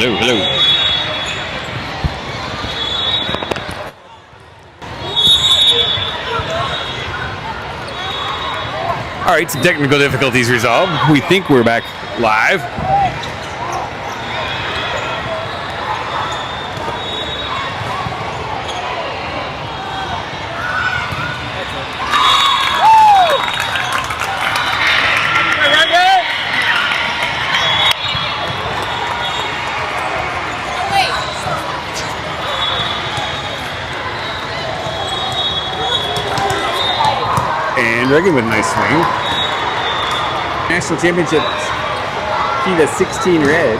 Hello, hello. All right, some technical difficulties resolved. We think we're back live. And Reagan with a nice swing. National Championship KIVA 16 red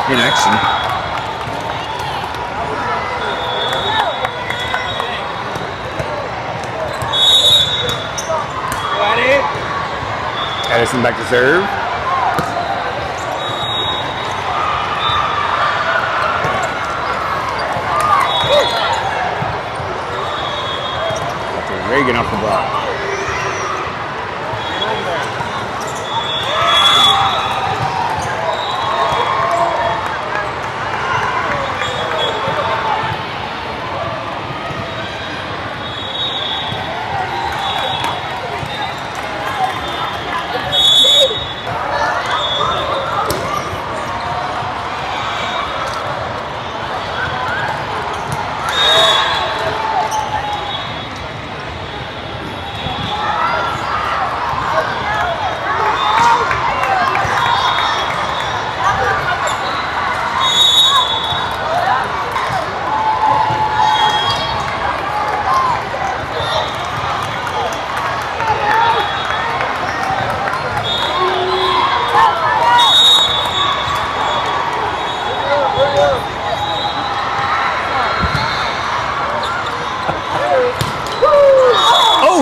in action. Addison back to serve. Reagan off the block.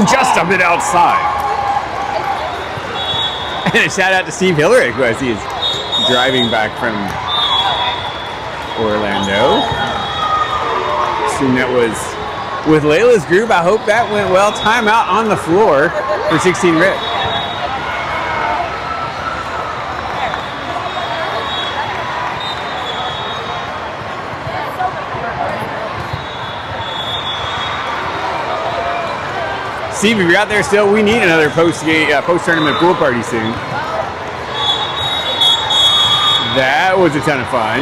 Just a bit outside. And a shout out to Steve Hillerick, who I see is driving back from Orlando. Assume that was with Layla's group. I hope that went well. Timeout on the floor for 16 red. Steve, if you're out there still, we need another post-tournament pool party soon. That was a ton of fun.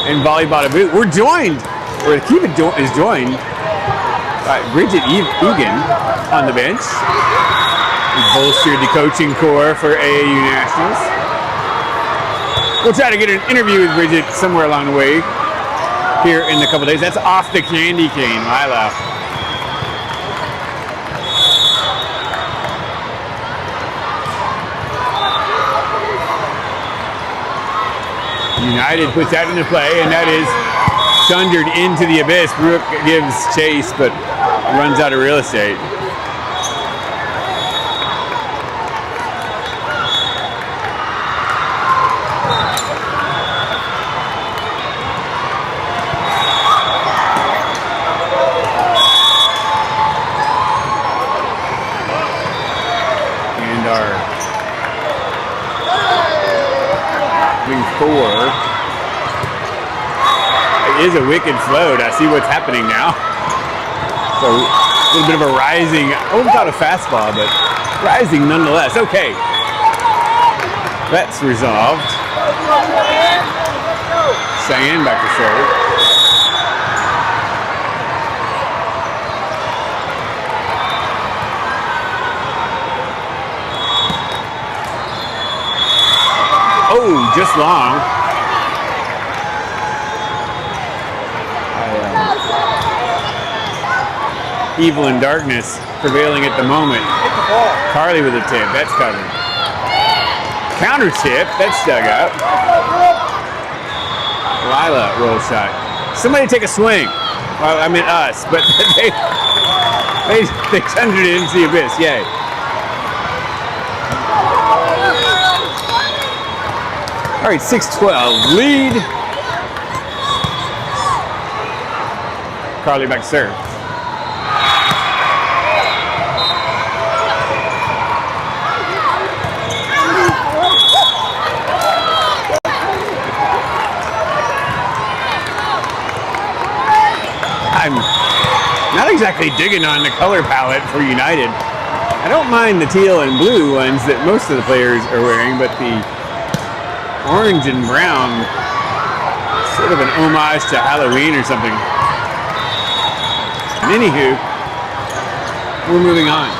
And volleyball to boot. We're joined, or KIVA is joined by Bridget Egan on the bench. We bolstered the coaching core for AAU Nationals. We'll try to get an interview with Bridget somewhere along the way here in a couple days. That's off the candy cane, Lila. United puts that into play, and that is thundered into the abyss. Brooke gives chase, but runs out of real estate. And our wing four is a wicked float. I see what's happening now. So a little bit of a rising, I wouldn't call it a fastball, but rising nonetheless. Okay. That's resolved. Cheyenne back to serve. Oh, just long. Evil and darkness prevailing at the moment. Carly with a tip. That's covered. Counter tip. That's dug up. Lila roll shot. Somebody take a swing. Well, I mean us, but they thundered it into the abyss. Yay. All right, 6-12 lead. Carly back to serve. exactly digging on the color palette for United. I don't mind the teal and blue ones that most of the players are wearing, but the orange and brown, sort of an homage to Halloween or something. Anywho, we're moving on.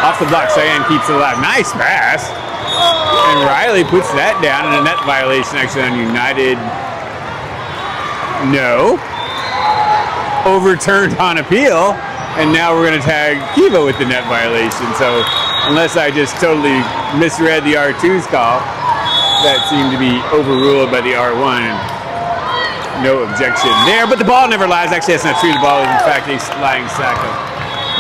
Off the block, Cyan keeps it alive. Nice pass. And Riley puts that down, and a net violation actually on United. No. Overturned on appeal, and now we're going to tag KIVA with the net violation. So unless I just totally misread the R2's call, that seemed to be overruled by the R1. No objection there, but the ball never lies. Actually, that's not true. The ball is in fact a lying sack of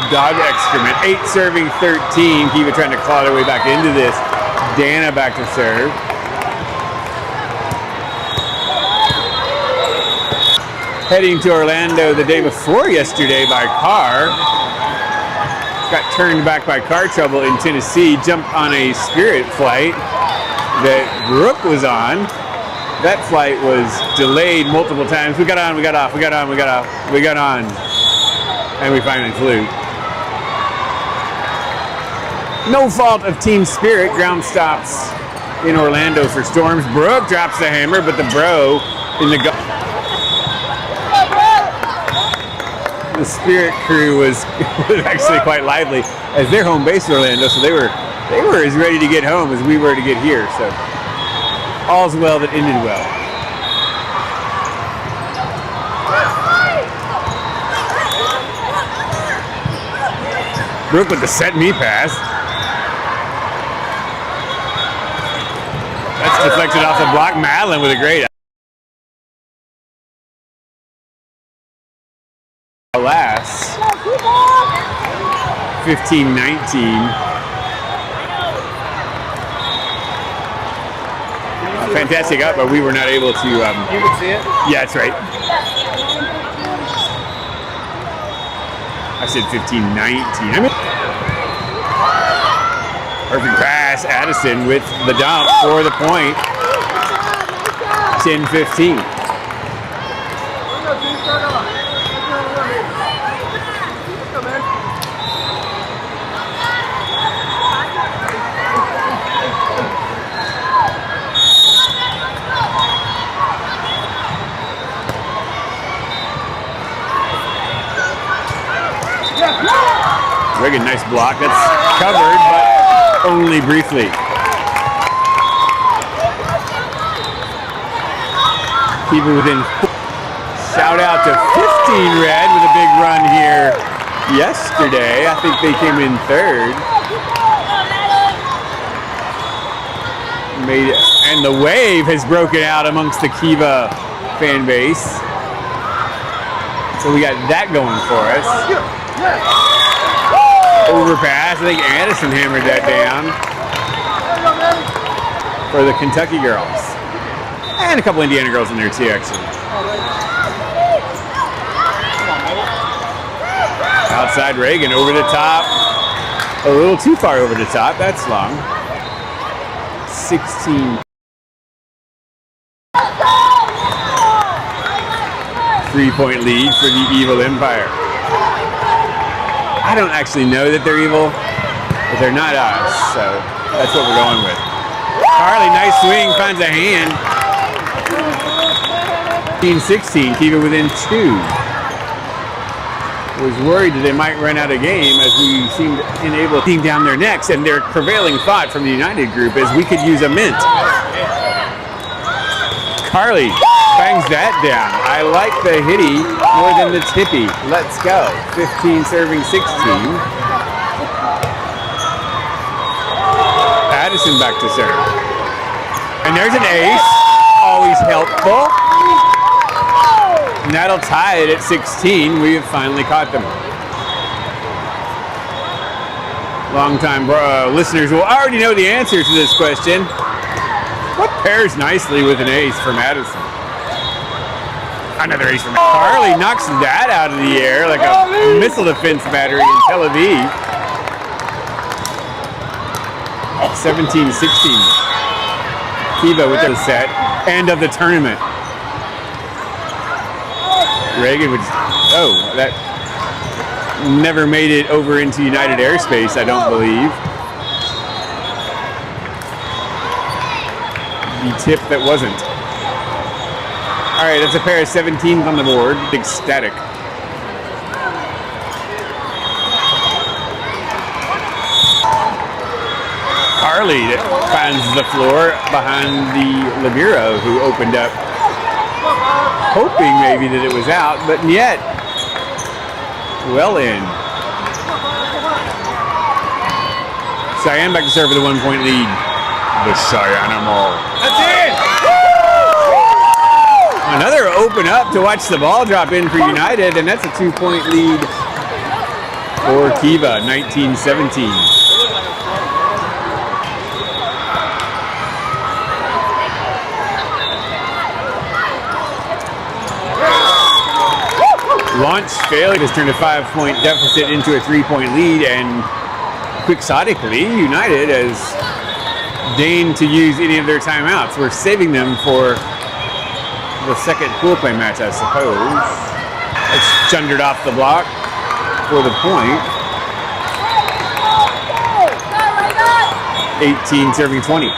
dog excrement. 8 serving 13. KIVA trying to claw their way back into this. Dana back to serve. Heading to Orlando the day before yesterday by car. Got turned back by car trouble in Tennessee. Jumped on a Spirit flight that Brooke was on. That flight was delayed multiple times. We got on, we got off, we got on, we got off, we got on. And we finally flew. No fault of Team Spirit. Ground stops in Orlando for Storms. Brooke drops the hammer, but the bro in the Spirit crew was actually quite lively, as their home base in Orlando, so they were as ready to get home as we were to get here. So all's well that ended well. Brooke with the set me pass. That's deflected off the block. Madeline with a great last 15-19. Fantastic up, but we were not able to. You could see it? Yeah, that's right. I said 15-19. Perfect pass. Addison with the dump for the point. 10-15. Reagan, nice block. That's covered, but only briefly. KIVA within. Shout out to 15 Red with a big run here yesterday. I think they came in third. And the wave has broken out amongst the KIVA fan base. So we got that going for us. Overpass. I think Addison hammered that down for the Kentucky girls. And a couple Indiana girls in there too, actually. Outside Reagan, over the top. A little too far over the top. That's long. 16. 3-point lead for the Evil Empire. I don't actually know that they're evil, but they're not us, so that's what we're going with. Carly, nice swing, finds a hand. 15-16, KIVA within 2. Was worried that they might run out of game, as we seemed unable to team down their necks, and their prevailing thought from the United group is we could use a mint. Carly bangs that down. I like the hitty more than the tippy. Let's go. 15 serving 16. Addison back to serve. And there's an ace. Always helpful. And that'll tie it at 16. We have finally caught them. Long-time listeners will already know the answer to this question. What pairs nicely with an ace from Addison? Another ace from Carly knocks that out of the air like a missile defense battery in Tel Aviv. 17-16. KIVA with the set. End of the tournament. Reagan would. Oh, that never made it over into United airspace, I don't believe. The tip that wasn't. All right, that's a pair of 17s on the board. Ecstatic. Carly finds the floor behind the libero who opened up, hoping maybe that it was out, but yet, well in. Cheyenne back to serve with a 1-point lead. The Cheyenne-animal. That's it! Another open up to watch the ball drop in for United, and that's a 2-point lead for KIVA, 19-17. Launch failure has turned a 5-point deficit into a 3-point lead, and quixotically, United has deigned to use any of their timeouts. We're saving them for the second pool play match, I suppose. It's chundered off the block for the point. 18 serving 20.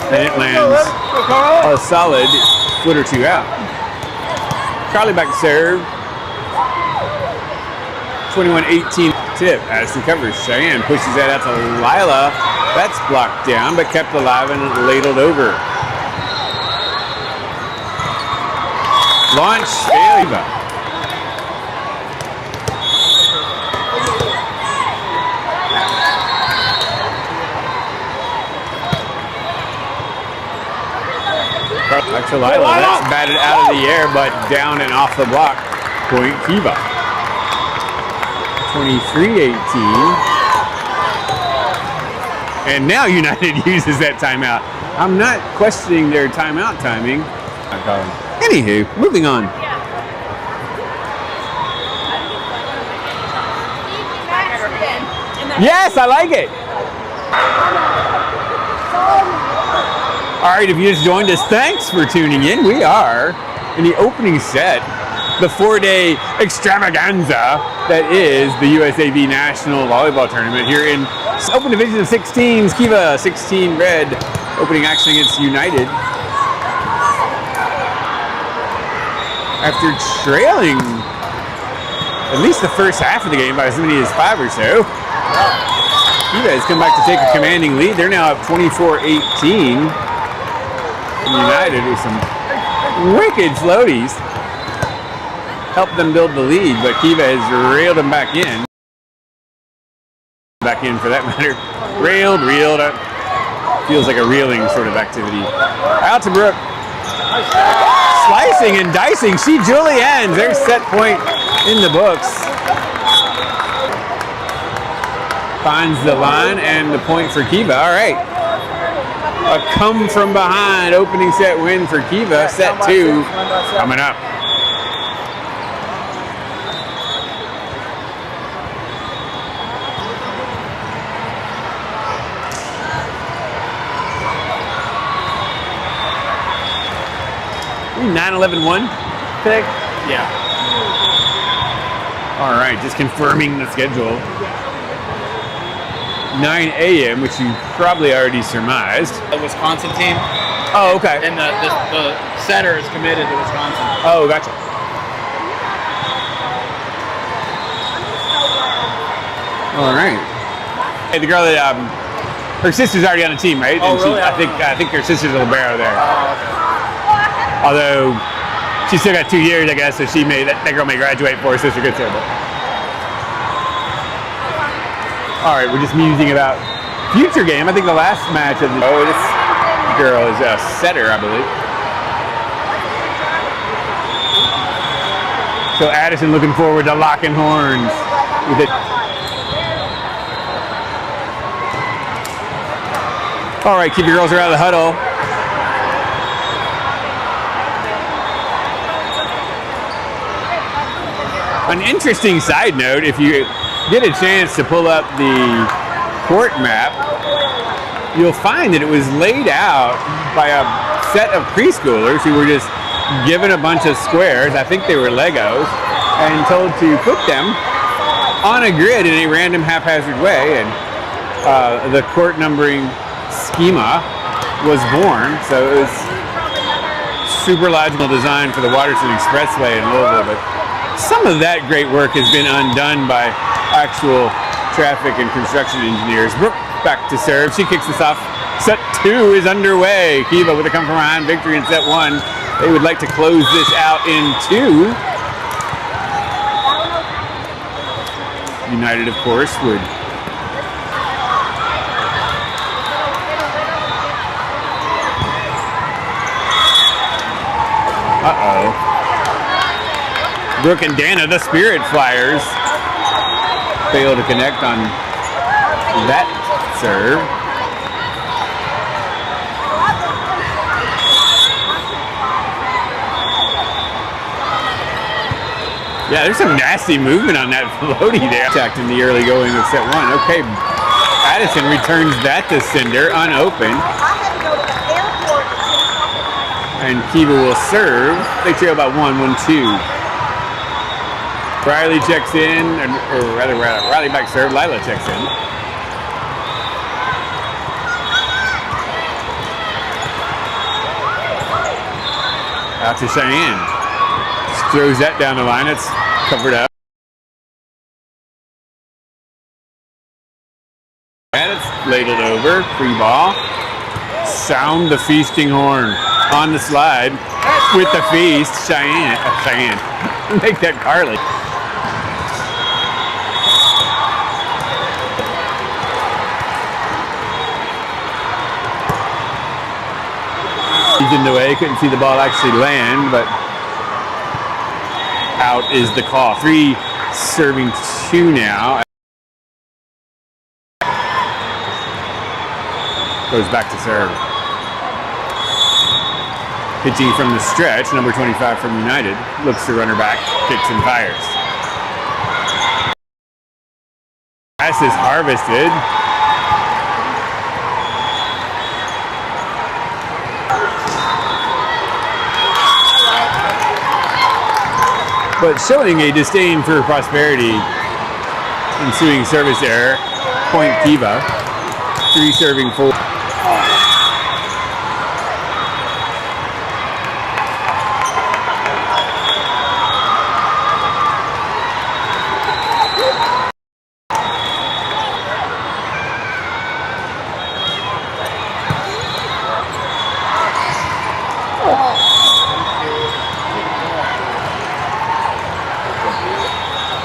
And it lands a solid foot or two out. Carly back to serve. 21-18 tip. Addison covers. Cheyenne pushes that out to Lila. That's blocked down, but kept alive and ladled over. Launch failure. Back to Lila. That's batted out of the air, but down and off the block. Point KIVA. 23-18. And now United uses that timeout. I'm not questioning their timeout timing. Anywho, moving on. Yes, I like it. All right, if you just joined us, thanks for tuning in. We are in the opening set, the 4-day extravaganza that is the USAV National Volleyball Tournament here in Open Division of 16s. KIVA 16 red, opening action against United. After trailing at least the first half of the game by as many as 5 or so, KIVA has come back to take a commanding lead. They're now up 24-18. United with some wicked floaties helped them build the lead, but KIVA has railed them back in. Back in for that matter. Railed. Feels like a reeling sort of activity. Out to Brooke. Slicing and dicing. She Juliennes. Their set point in the books. Finds the line and the point for KIVA. All right. A come from behind opening set win for KIVA. Set 2 coming up. We 9-11-1 pick? Yeah. All right, just confirming the schedule. 9 a.m., which you probably already surmised. The Wisconsin team. Oh, okay. And the setter is committed to Wisconsin. Oh, gotcha. All right. Hey, the girl that her sister's already on the team, right? Oh, really? I think her sister's a libero there. Oh, okay. Although she's still got 2 years, I guess, so she may that girl may graduate before her sister gets there. But. All right, we're just musing about future game. I think the last match of this girl is a setter, I believe. So Addison looking forward to locking horns with it. All right, keep your girls are out of the huddle. An interesting side note, if you get a chance to pull up the court map, you'll find that it was laid out by a set of preschoolers who were just given a bunch of squares, I think they were Legos, and told to put them on a grid in a random haphazard way, and the court numbering schema was born. So it was super logical design for the Waterston Expressway in Louisville, but some of that great work has been undone by actual traffic and construction engineers. Brooke back to serve. She kicks this off. Set 2 is underway. KIVA with a come from behind victory in set 1. They would like to close this out in 2. United, of course, would Brooke and Dana, the Spirit Flyers, fail to connect on that serve. Yeah, there's some nasty movement on that floaty there. Checked in the early going of set 1. Okay, Addison returns that to Cinder, unopened. And KIVA will serve. They trail by 1-1-2. Riley checks in, or rather, Riley back serve. Lila checks in. Out to Cheyenne. Just throws that down the line. It's covered up. And it's ladled over. Free ball. Sound the feasting horn. On the slide with the feast. Cheyenne. Make that Carly. He's in the way, couldn't see the ball actually land, but out is the call. 3 serving 2 now. Goes back to serve. Pitching from the stretch, number 25 from United. Looks to runner back, kicks and fires. Pass is harvested. But showing a disdain for prosperity, ensuing service error, point KIVA, 3 serving 4.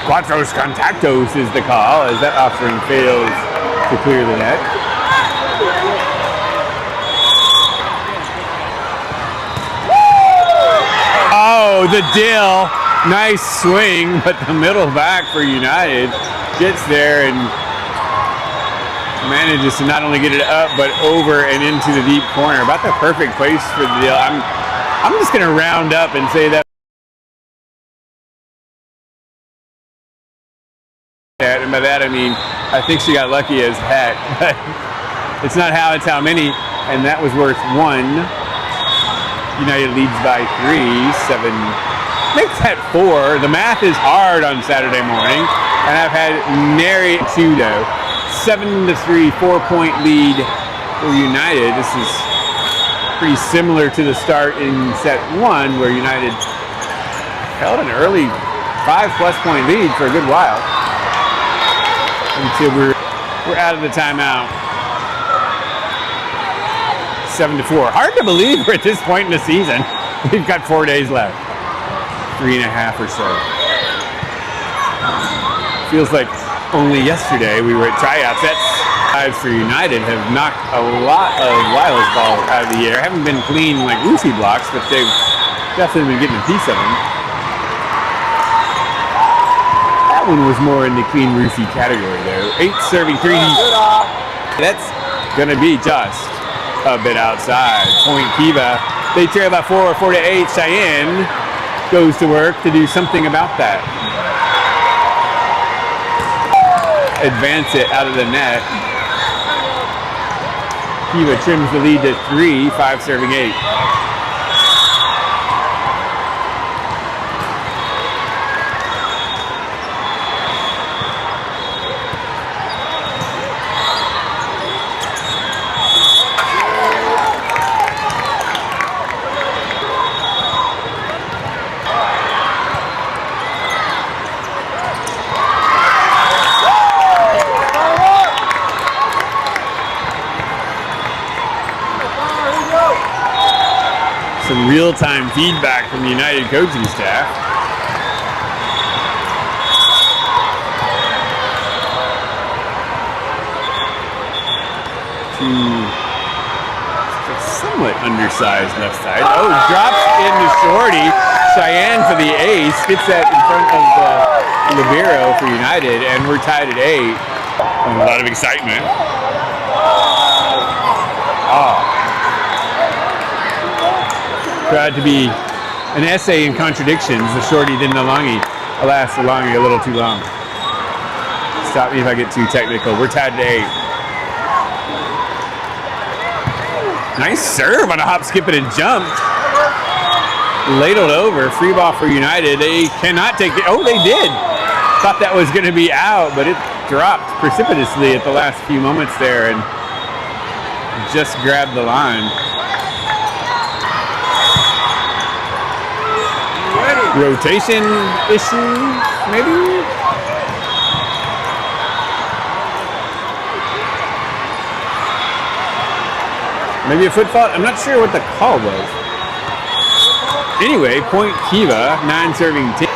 Cuatros Contactos is the call as that offering fails to clear the net. Oh, the dill. Nice swing, but the middle back for United gets there and manages to not only get it up, but over and into the deep corner. About the perfect place for the dill. I'm just going to round up and say that. And by that I mean, I think she got lucky as heck, but it's not how, it's how many, and that was worth 1. United leads by 3, 7, makes that 4. The math is hard on Saturday morning, and I've had nary 2 though. 7-3, 4-point lead for United. This is pretty similar to the start in set 1, where United held an early 5+ point lead for a good while. Until we're out of the timeout. 7-4. Hard to believe we're at this point in the season. We've got 4 days left. 3.5 or so. Feels like only yesterday we were at tryouts. That's for United have knocked a lot of wireless balls out of the air. Haven't been clean like Lucy blocks, but they've definitely been getting a piece of them. That one was more in the clean roofy category though. 8 serving 3. That's gonna be just a bit outside. Point KIVA. They trail by 4 to 8. Cheyenne goes to work to do something about that. advance it out of the net. KIVA trims the lead to 3, 5 serving 8. Some real-time feedback from the United coaching staff. To somewhat undersized left side. Oh, drops into Shorty. Cheyenne for the ace. Gets that in front of the libero for United, and we're tied at 8. And a lot of excitement. Oh. Tried to be an essay in contradictions. The Shorty didn't Alongi. Alas, Alongi a little too long. Stop me if I get too technical. We're tied to 8. Nice serve on a hop, skip, and a jump. Ladled over. Free ball for United. They cannot take it. Oh, they did. Thought that was going to be out, but it dropped precipitously at the last few moments there and just grabbed the line. Rotation issue, maybe? Maybe a foot fault? I'm not sure what the call was. Anyway, point KIVA, 9 serving team.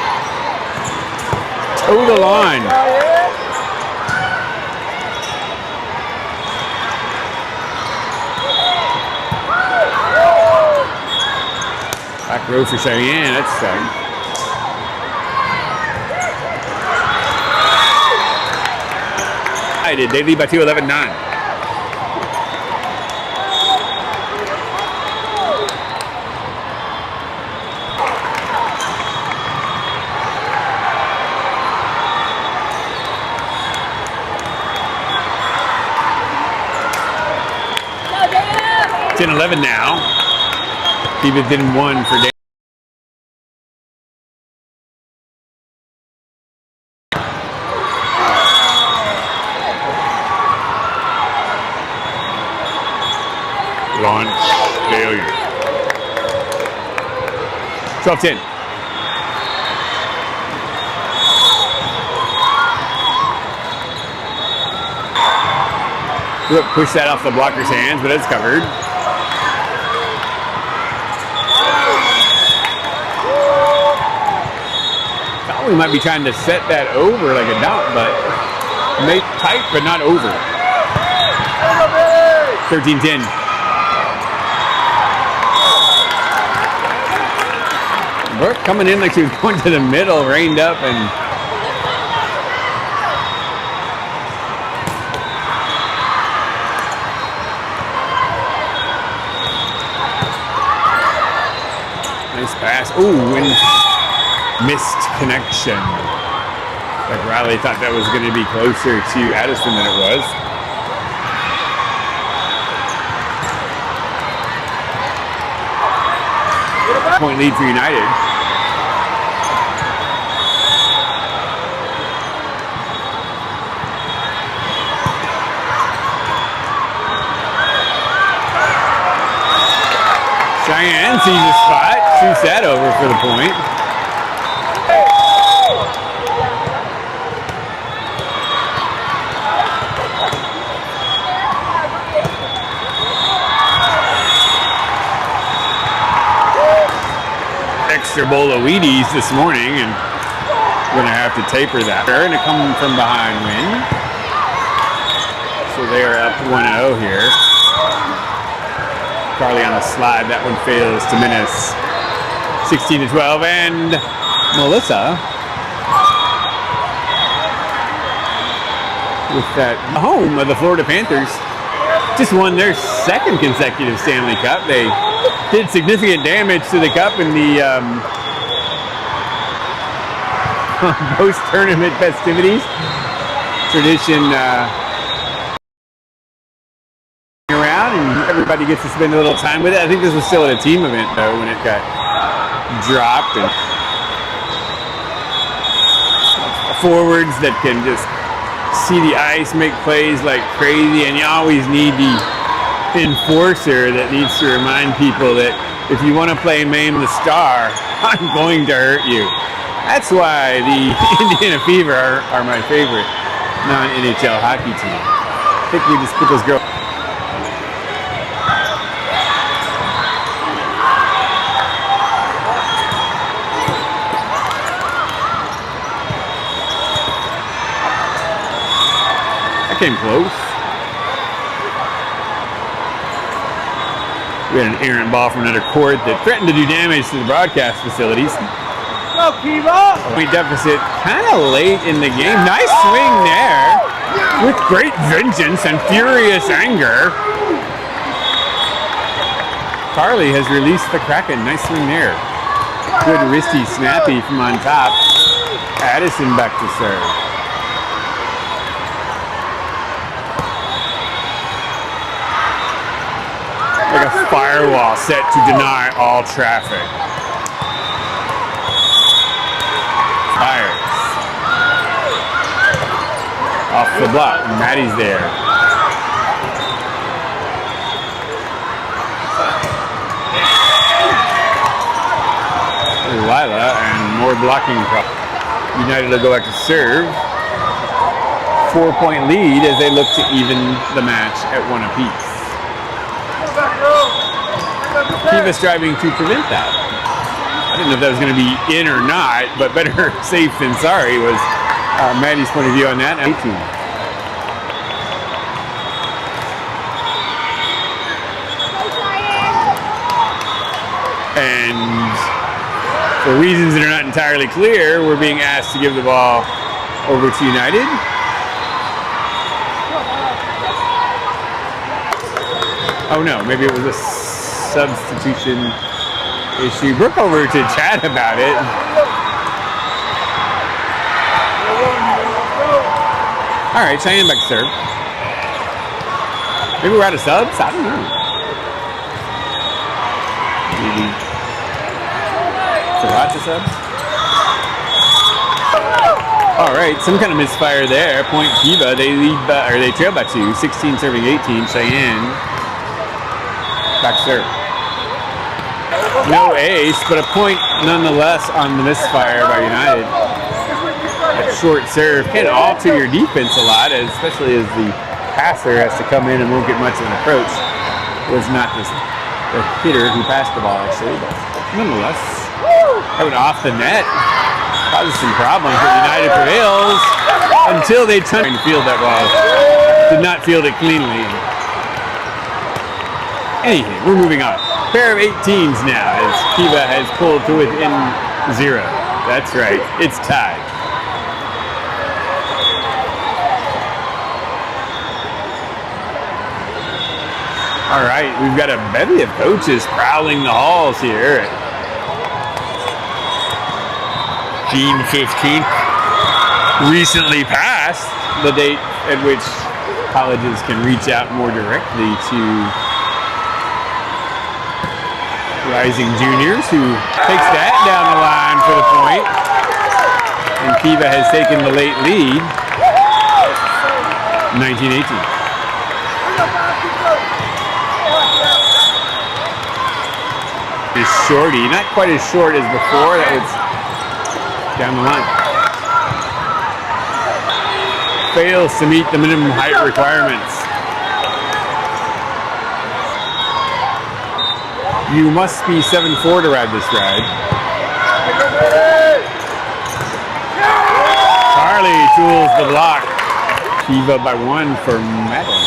Toe the line. Back row for Cheyenne, that's sad. They lead by 2, 11-9. It's 10-11 now. KIVA did 1 for Dan. Launch failure. 12-10. Push that off the blocker's hands, but it's covered. Thought we might be trying to set that over like a dot, but make tight, but not over. 13-10. Burke coming in like she was going to the middle, reined up and nice pass. Ooh, and missed connection. Like Riley thought that was going to be closer to Addison than it was. Point lead for United. Cheyenne sees a spot, shoots that over for the point. Extra bowl of Wheaties this morning, and we're going to have to taper that. They're going to come from behind win. So they are up 1-0 here. Carly on the slide. That one fails to Menace. 16-12, and Melissa with that home of the Florida Panthers just won their 2nd consecutive Stanley Cup. They did significant damage to the cup in the post-tournament festivities. tradition around, and everybody gets to spend a little time with it. I think this was still at a team event though when it got dropped, and forwards that can just see the ice, make plays like crazy, and you always need the enforcer that needs to remind people that if you want to play Maim the Star, I'm going to hurt you. That's why the Indiana Fever are my favorite non-NHL hockey team. I think we just put those girls. That came close. We had an errant ball from another court that threatened to do damage to the broadcast facilities. Go, KIVA! Point deficit kind of late in the game. Nice swing there with great vengeance and furious anger. Carly has released the Kraken. Nice swing there. Good wristy snappy from on top. Addison back to serve. Like a firewall set to deny all traffic. Fires. Off the block. Maddie's there. Lila and more blocking. United will go back to serve. 4-point lead as they look to even the match at one apiece. KIVA striving to prevent that. I didn't know if that was going to be in or not, but better safe than sorry was Maddie's point of view on that. 18. And for reasons that are not entirely clear, we're being asked to give the ball over to United. Oh no, maybe it was a substitution issue. Brooke over to chat about it. All right, Cheyenne back to serve. Maybe we're out of subs? I don't know. Maybe forgot to sub? All right, some kind of misfire there. Point KIVA, they lead by, or they trail by 2. 16 serving 18. Cheyenne back serve. No ace, but a point nonetheless on the misfire by United. That short serve can alter your defense a lot, especially as the passer has to come in and won't get much of an approach. It was not the hitter who passed the ball, actually, but nonetheless, that went off the net. Causes some problems, but United prevails until they turned to field that ball. Did not field it cleanly. Anyway, we're moving on. Pair of 18s now as KIVA has pulled to within 0. That's right, it's tied. All right, we've got a bevy of coaches prowling the halls here. June 15th, recently passed the date at which colleges can reach out more directly to rising juniors, who takes that down the line for the point. And KIVA has taken the late lead. 19-18. Is shorty, not quite as short as before. That was down the line. Fails to meet the minimum height requirements. You must be 7'4" to ride this ride. Charlie tools the block. KIVA by 1 for Madden.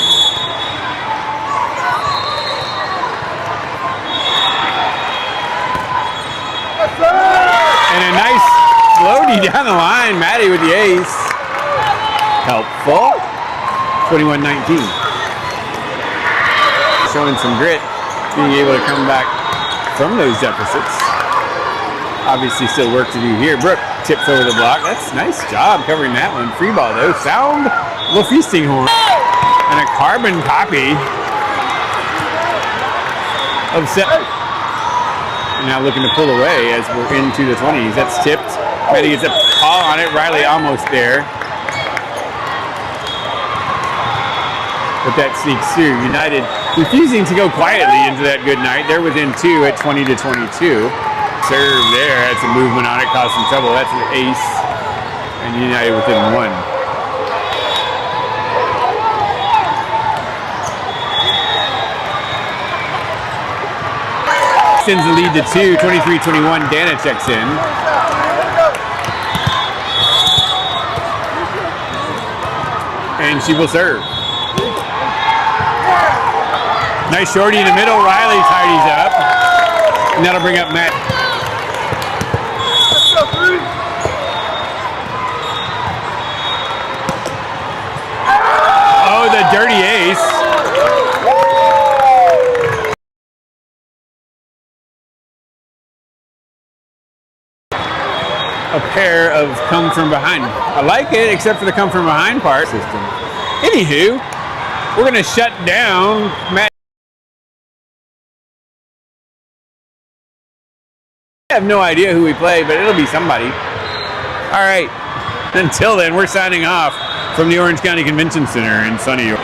And a nice floaty down the line. Maddie with the ace. Helpful. 21-19. Showing some grit. Being able to come back from those deficits. obviously still work to do here. Brooke tips over the block. That's nice job covering that one. Free ball though. Sound little feasting horn. And a carbon copy of set. Now looking to pull away as we're into the 20s. That's tipped. Maddie gets a call on it. Riley almost there. But that sneaks through. United refusing to go quietly into that good night. They're within 2 at 20-22. Serve there. That's a movement on it. Caused some trouble. That's an ace. And United within 1. Extends the lead to 2. 23-21. Dana checks in. And she will serve. Nice shorty in the middle. Riley tidies up. And that'll bring up Matt. Oh, the dirty ace. A pair of come from behind. I like it, except for the come from behind part. Anywho, we're going to shut down Matt. I have no idea who we play, but it'll be somebody. All right. Until then, we're signing off from the Orange County Convention Center in sunny York.